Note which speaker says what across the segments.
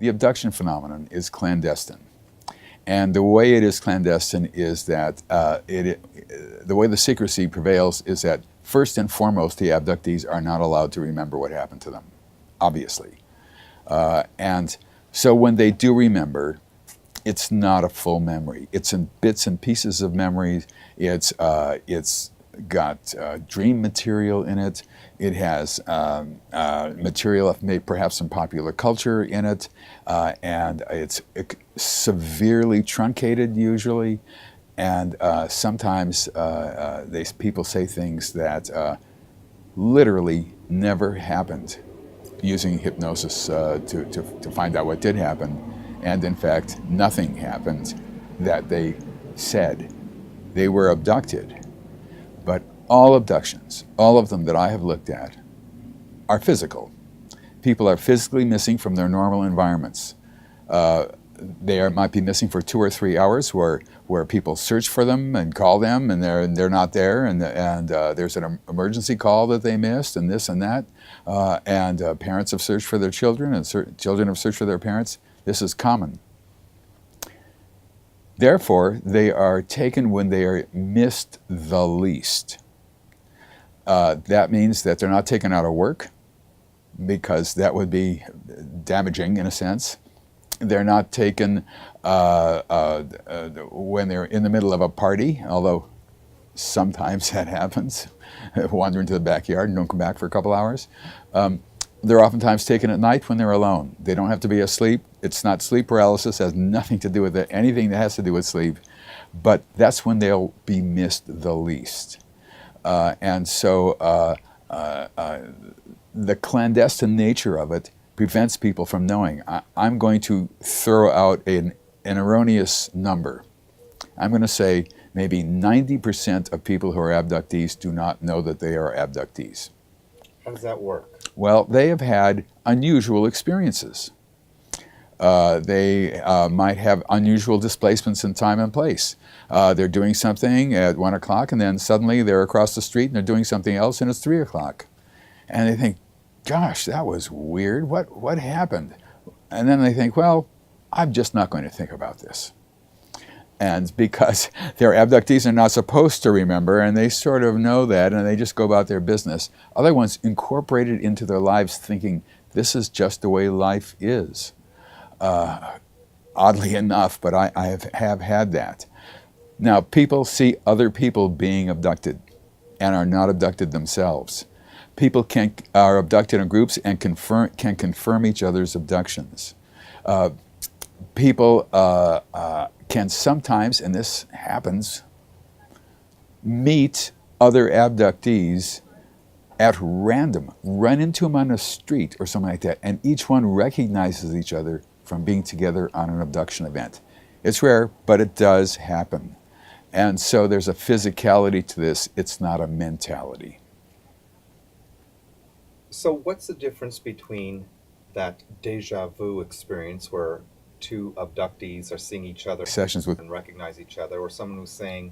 Speaker 1: The abduction phenomenon is clandestine. And the way it is clandestine is that the way the secrecy prevails is that first and foremost, the abductees are not allowed to remember what happened to them, obviously. And so when they do remember, it's not a full memory. It's in bits and pieces of memories. It's got dream material in it. It has material of perhaps some popular culture in it, and it's severely truncated usually. And sometimes people say things that literally never happened, using hypnosis to find out what did happen. And in fact, nothing happened that they said. They were abducted. But all abductions, all of them that I have looked at, are physical. People are physically missing from their normal environments. They might be missing for 2 or 3 hours, where people search for them and call them, and they're not there, and there's an emergency call that they missed, and this and that, and parents have searched for their children, and children have searched for their parents. This is common. Therefore, they are taken when they are missed the least. That means that they're not taken out of work, because that would be damaging in a sense. They're not taken when they're in the middle of a party, although sometimes that happens. Wander into the backyard and don't come back for a couple hours. They're oftentimes taken at night when they're alone. They don't have to be asleep. It's not sleep paralysis. It has nothing to do with it, anything that has to do with sleep. But that's when they'll be missed the least. And so the clandestine nature of it prevents people from knowing. I'm going to throw out an erroneous number. I'm going to say maybe 90% of people who are abductees do not know that they are abductees.
Speaker 2: How does that work?
Speaker 1: Well, they have had unusual experiences. They might have unusual displacements in time and place. They're doing something at 1 o'clock, and then suddenly they're across the street and they're doing something else, and it's 3 o'clock. And they think, gosh, that was weird. What happened? And then they think, well, I'm just not going to think about this. And because their abductees are not supposed to remember, and they sort of know that, and they just go about their business, other ones incorporate it into their lives thinking, this is just the way life is. Oddly enough, but I have had that. Now, people see other people being abducted and are not abducted themselves. People are abducted in groups and can confirm each other's abductions. People can sometimes, and this happens, meet other abductees at random, run into them on the street or something like that, and each one recognizes each other from being together on an abduction event. It's rare, but it does happen. And so there's a physicality to this. It's not a mentality.
Speaker 2: So what's the difference between that deja vu experience where two abductees are seeing each other
Speaker 1: Sessions with
Speaker 2: and recognize each other, or someone who's saying,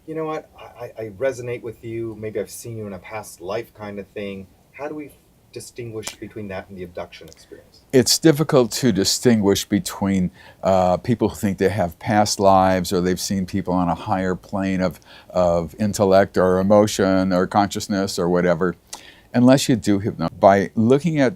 Speaker 2: you know what, I resonate with you, maybe I've seen you in a past life kind of thing. How do we distinguish between that and the abduction experience?
Speaker 1: It's difficult to distinguish between people who think they have past lives, or they've seen people on a higher plane of intellect or emotion or consciousness or whatever, unless you do hypnosis. By looking at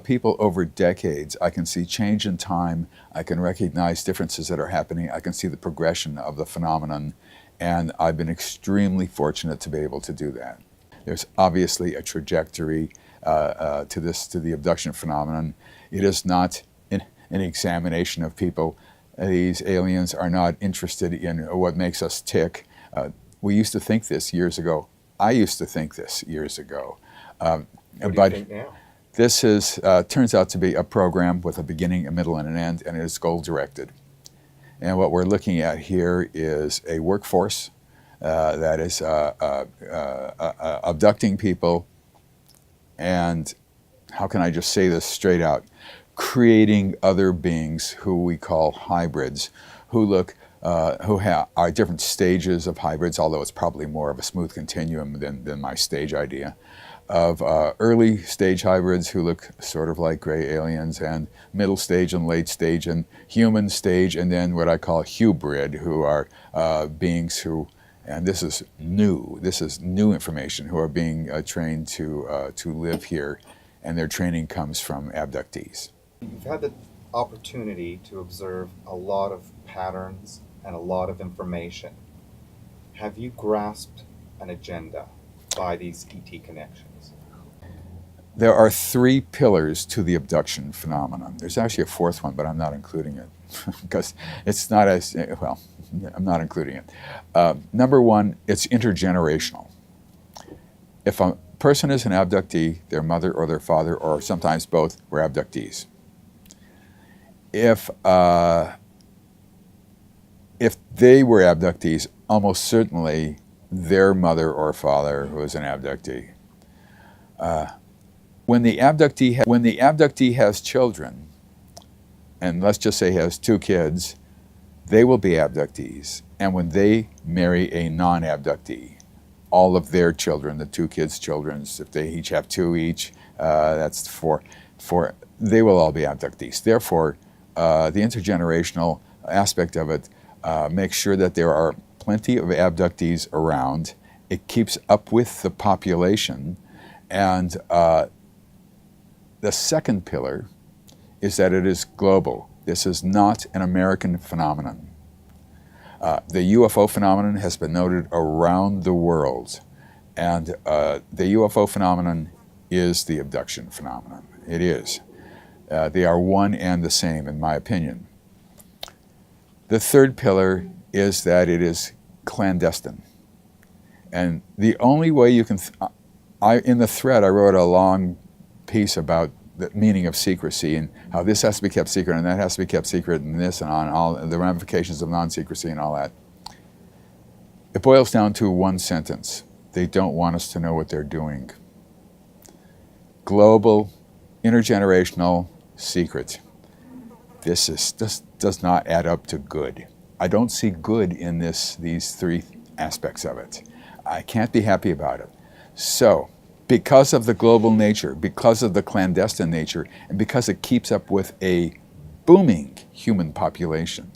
Speaker 1: people over decades, I can see change in time, I can recognize differences that are happening, I can see the progression of the phenomenon, and I've been extremely fortunate to be able to do that. There's obviously a trajectory to the abduction phenomenon. It is not an examination of people. These aliens are not interested in what makes us tick. We used to think this years ago. I used to think this years ago.
Speaker 2: What do you think now?
Speaker 1: This turns out to be a program with a beginning, a middle, and an end, and it is goal-directed. And what we're looking at here is a workforce that is abducting people, and how can I just say this straight out? Creating other beings who we call hybrids, who look are different stages of hybrids, although it's probably more of a smooth continuum than my stage idea, of early stage hybrids who look sort of like gray aliens, and middle stage and late stage and human stage, and then what I call hybrid, who are beings who, and this is new information, who are being trained to live here, and their training comes from abductees.
Speaker 2: You've had the opportunity to observe a lot of patterns and a lot of information. Have you grasped an agenda by these ET connections?
Speaker 1: There are three pillars to the abduction phenomenon. There's actually a fourth one, but I'm not including it because it's not as, well, I'm not including it. Number one, it's intergenerational. If a person is an abductee, their mother or their father, or sometimes both, were abductees. If they were abductees, almost certainly their mother or father was an abductee. When the abductee has children, and let's just say has 2 kids, they will be abductees. And when they marry a non-abductee, all of their children, the 2 kids' children, if they each have 2 each, that's 4, they will all be abductees. Therefore, the intergenerational aspect of it makes sure that there are plenty of abductees around. It keeps up with the population. And the second pillar is that it is global. This is not an American phenomenon. The UFO phenomenon has been noted around the world. And the UFO phenomenon is the abduction phenomenon. It is. They are one and the same, in my opinion. The third pillar is that it is clandestine. And the only way you can, in the thread I wrote a long piece about the meaning of secrecy and how this has to be kept secret and that has to be kept secret and this and on, all the ramifications of non-secrecy and all that. It boils down to one sentence. They don't want us to know what they're doing. Global, intergenerational, secret. This does not add up to good. I don't see good in these 3 aspects of it. I can't be happy about it. So, because of the global nature, because of the clandestine nature, and because it keeps up with a booming human population.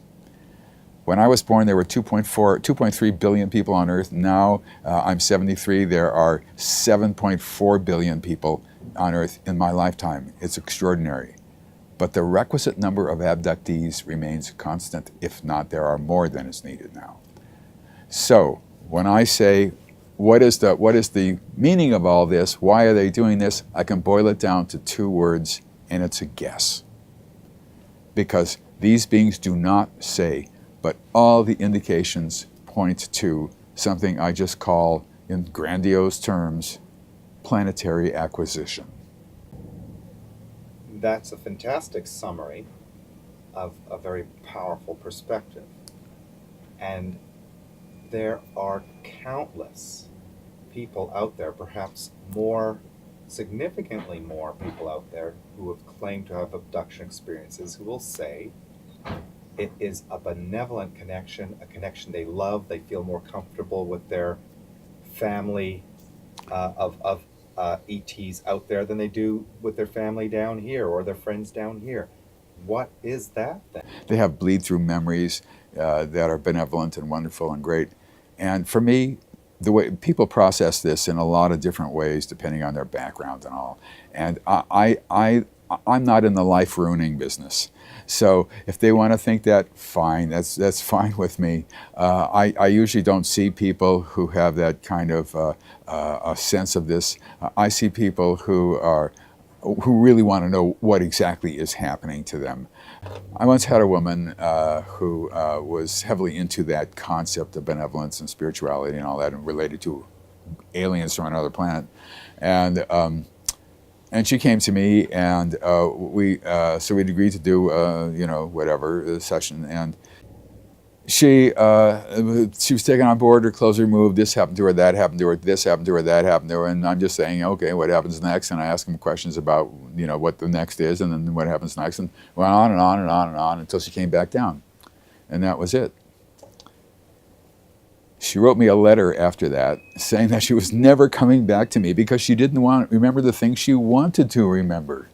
Speaker 1: When I was born, there were 2.3 billion people on Earth. Now, I'm 73, there are 7.4 billion people on Earth in my lifetime. It's extraordinary. But the requisite number of abductees remains constant. If not, there are more than is needed now. So, when I say, what is the meaning of all this? Why are they doing this? I can boil it down to 2 words, and it's a guess. Because these beings do not say, but all the indications point to something I just call, in grandiose terms, planetary acquisition.
Speaker 2: That's a fantastic summary of a very powerful perspective. And there are countless people out there, perhaps significantly more people out there who have claimed to have abduction experiences, who will say it is a benevolent connection, a connection they love. They feel more comfortable with their family of ETs out there than they do with their family down here or their friends down here. What is that then?
Speaker 1: They have bleed-through memories that are benevolent and wonderful and great. And for me, the way people process this in a lot of different ways, depending on their background and all. And I'm not in the life-ruining business. So if they want to think that, fine, that's fine with me. I usually don't see people who have that kind of a sense of this. I see people who really want to know what exactly is happening to them. I once had a woman who was heavily into that concept of benevolence and spirituality and all that, and related to aliens from another planet. And she came to me, and we'd agreed to do whatever session. And she was taken on board, her clothes removed, this happened to her, that happened to her, this happened to her, that happened to her, and I'm just saying, okay, what happens next? And I ask them questions about, what the next is, and then what happens next, and went on and on and on and on until she came back down. And that was it. She wrote me a letter after that saying that she was never coming back to me because she didn't want to remember the things she wanted to remember.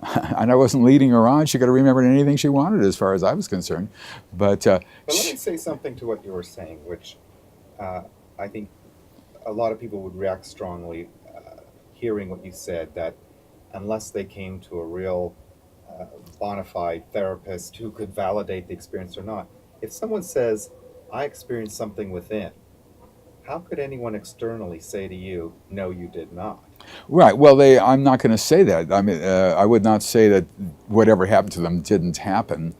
Speaker 1: And I wasn't leading her on. She could have remembered anything she wanted as far as I was concerned. But
Speaker 2: But let me say something to what you were saying, which I think a lot of people would react strongly hearing what you said, that unless they came to a real bona fide therapist who could validate the experience or not, if someone says, I experienced something within, how could anyone externally say to you, no, you did not?
Speaker 1: right, well, I'm not going to say that. I mean, I would not say that whatever happened to them didn't happen.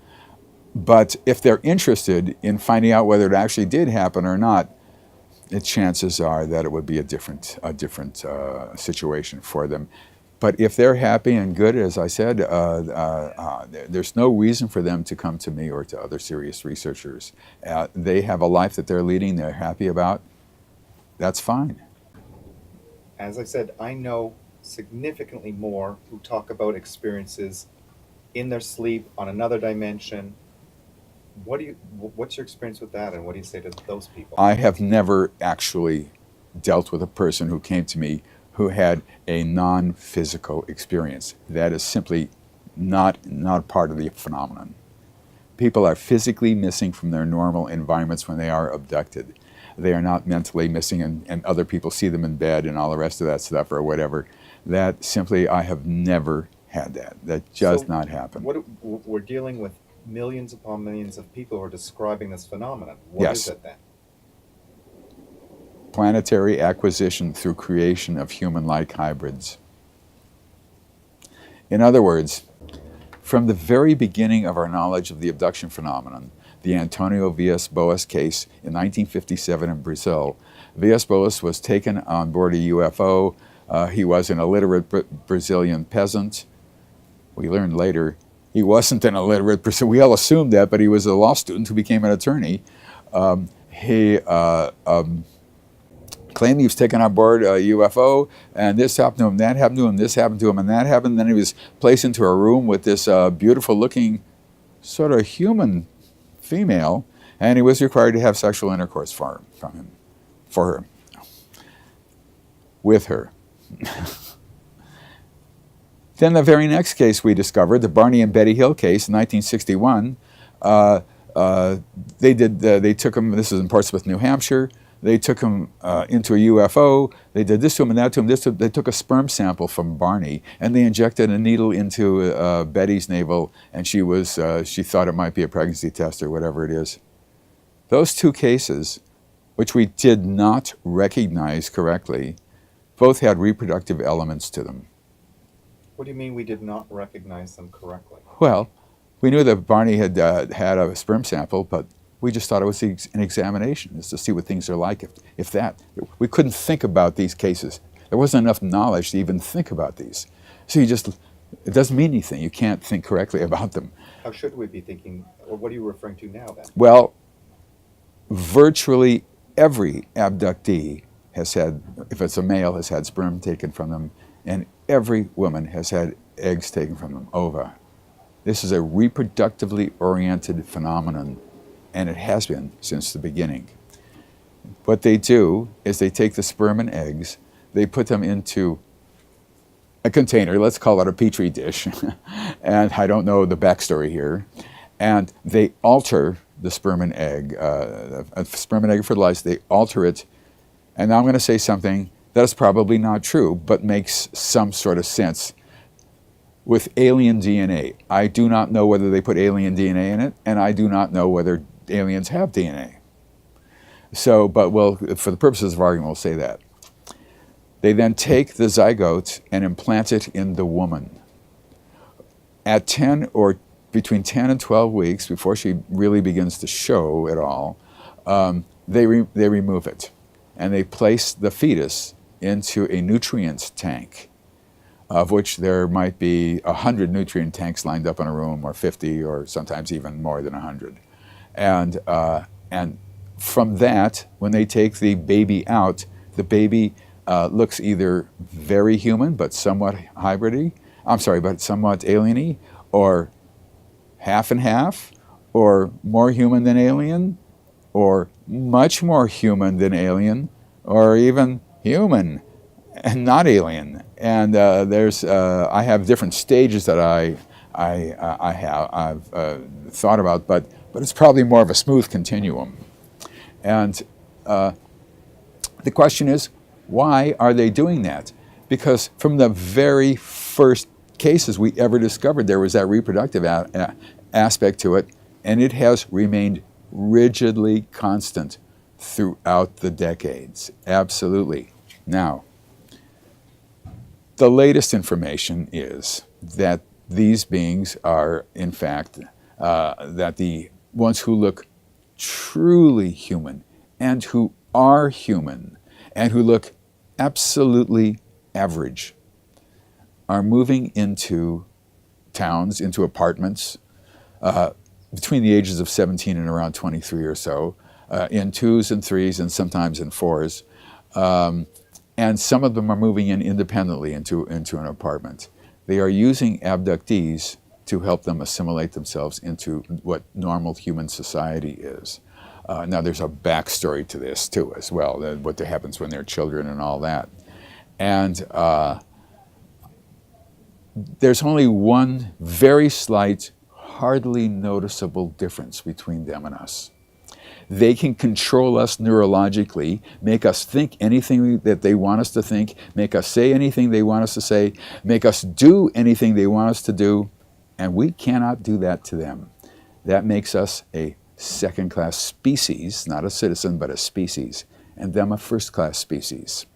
Speaker 1: But if they're interested in finding out whether it actually did happen or not, the chances are that it would be a different situation for them. But if they're happy and good, as I said, there's no reason for them to come to me or to other serious researchers. They have a life that they're leading, they're happy about. That's fine.
Speaker 2: As I said, I know significantly more who talk about experiences in their sleep on another dimension. What's your experience with that, and what do you say to those people?
Speaker 1: I have never actually dealt with a person who came to me who had a non-physical experience. That is simply not part of the phenomenon. People are physically missing from their normal environments when they are abducted. They are not mentally missing, and other people see them in bed and all the rest of that stuff or whatever. That simply, I have never had that. That does not happen.
Speaker 2: We're dealing with millions upon millions of people who are describing this phenomenon. What
Speaker 1: Yes.
Speaker 2: is it then?
Speaker 1: Planetary acquisition through creation of human-like hybrids. In other words, from the very beginning of our knowledge of the abduction phenomenon, the Antonio Villas-Boas case in 1957 in Brazil, Villas-Boas was taken on board a UFO. He was an illiterate Brazilian peasant. We learned later he wasn't an illiterate person. We all assumed that, but he was a law student who became an attorney. He claimed he was taken on board a UFO, and this happened to him, that happened to him, this happened to him, and that happened. Then he was placed into a room with this beautiful-looking, sort of human female, and he was required to have sexual intercourse with her. Then the very next case we discovered, the Barney and Betty Hill case in 1961, they took him, this is in Portsmouth, New Hampshire, they took him into a UFO, they did this to him and that to him, they took a sperm sample from Barney, and they injected a needle into Betty's navel, and she thought it might be a pregnancy test or whatever it is. Those two cases, which we did not recognize correctly, both had reproductive elements to them.
Speaker 2: What do you mean we did not recognize them correctly?
Speaker 1: Well, we knew that Barney had had a sperm sample, but we just thought it was an examination, just to see what things are like. If that, we couldn't think about these cases. There wasn't enough knowledge to even think about these. So it doesn't mean anything. You can't think correctly about them.
Speaker 2: How should we be thinking, or what are you referring to now then?
Speaker 1: Well, virtually every abductee has had, if it's a male, has had sperm taken from them, and every woman has had eggs taken from them, ova. This is a reproductively oriented phenomenon, and it has been since the beginning. What they do is they take the sperm and eggs, they put them into a container, let's call it a petri dish, and I don't know the backstory here, and they alter the sperm and egg, sperm and egg fertilized, they alter it, and now I'm going to say something that's probably not true, but makes some sort of sense. With alien DNA, I do not know whether they put alien DNA in it, and I do not know whether aliens have DNA. So, but for the purposes of argument, we'll say that. They then take the zygote and implant it in the woman. At 10 or between 10 and 12 weeks, before she really begins to show at all, they remove it, and they place the fetus into a nutrient tank, of which there might be 100 nutrient tanks lined up in a room, or 50, or sometimes even more than 100. And from that, when they take the baby out, the baby looks either very human but somewhat hybridy, but somewhat alien-y, or half and half, or more human than alien, or much more human than alien, or even human and not alien. And I have different stages that I've thought about, but it's probably more of a smooth continuum. And the question is, why are they doing that? Because from the very first cases we ever discovered, there was that reproductive aspect to it, and it has remained rigidly constant throughout the decades. Absolutely. Now, the latest information is that these beings are, in fact, that the ones who look truly human and who are human and who look absolutely average are moving into towns, into apartments, between the ages of 17 and around 23 or so, in 2s and 3s and sometimes in 4s. And some of them are moving in independently into an apartment. They are using abductees to help them assimilate themselves into what normal human society is. Now there's a backstory to this too as well, what happens when they're children and all that. And there's only one very slight, hardly noticeable difference between them and us. They can control us neurologically, make us think anything that they want us to think, make us say anything they want us to say, make us do anything they want us to do, and we cannot do that to them. That makes us a second-class species, not a citizen, but a species, and them a first-class species.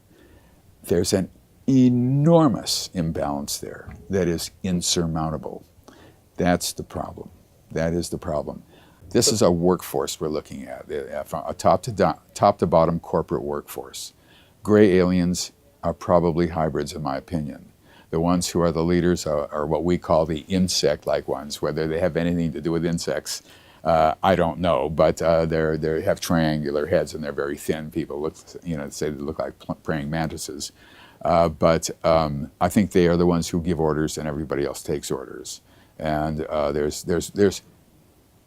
Speaker 1: There's an enormous imbalance there that is insurmountable. That's the problem. That is the problem. This is a workforce we're looking at, from a top to bottom corporate workforce. Gray aliens are probably hybrids, in my opinion. The ones who are the leaders are what we call the insect-like ones. Whether they have anything to do with insects, I don't know. But they have triangular heads and they're very thin. People say they look like praying mantises. But I think they are the ones who give orders, and everybody else takes orders. And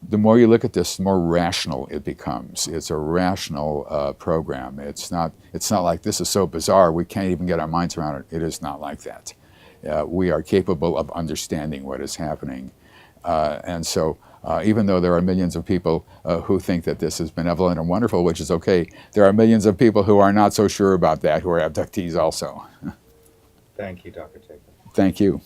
Speaker 1: the more you look at this, the more rational it becomes. It's a rational program. It's not like this is so bizarre we can't even get our minds around it. It is not like that. We are capable of understanding what is happening. And so even though there are millions of people who think that this is benevolent and wonderful, which is okay, there are millions of people who are not so sure about that, who are abductees also.
Speaker 2: Thank you, Dr. Jacob.
Speaker 1: Thank you.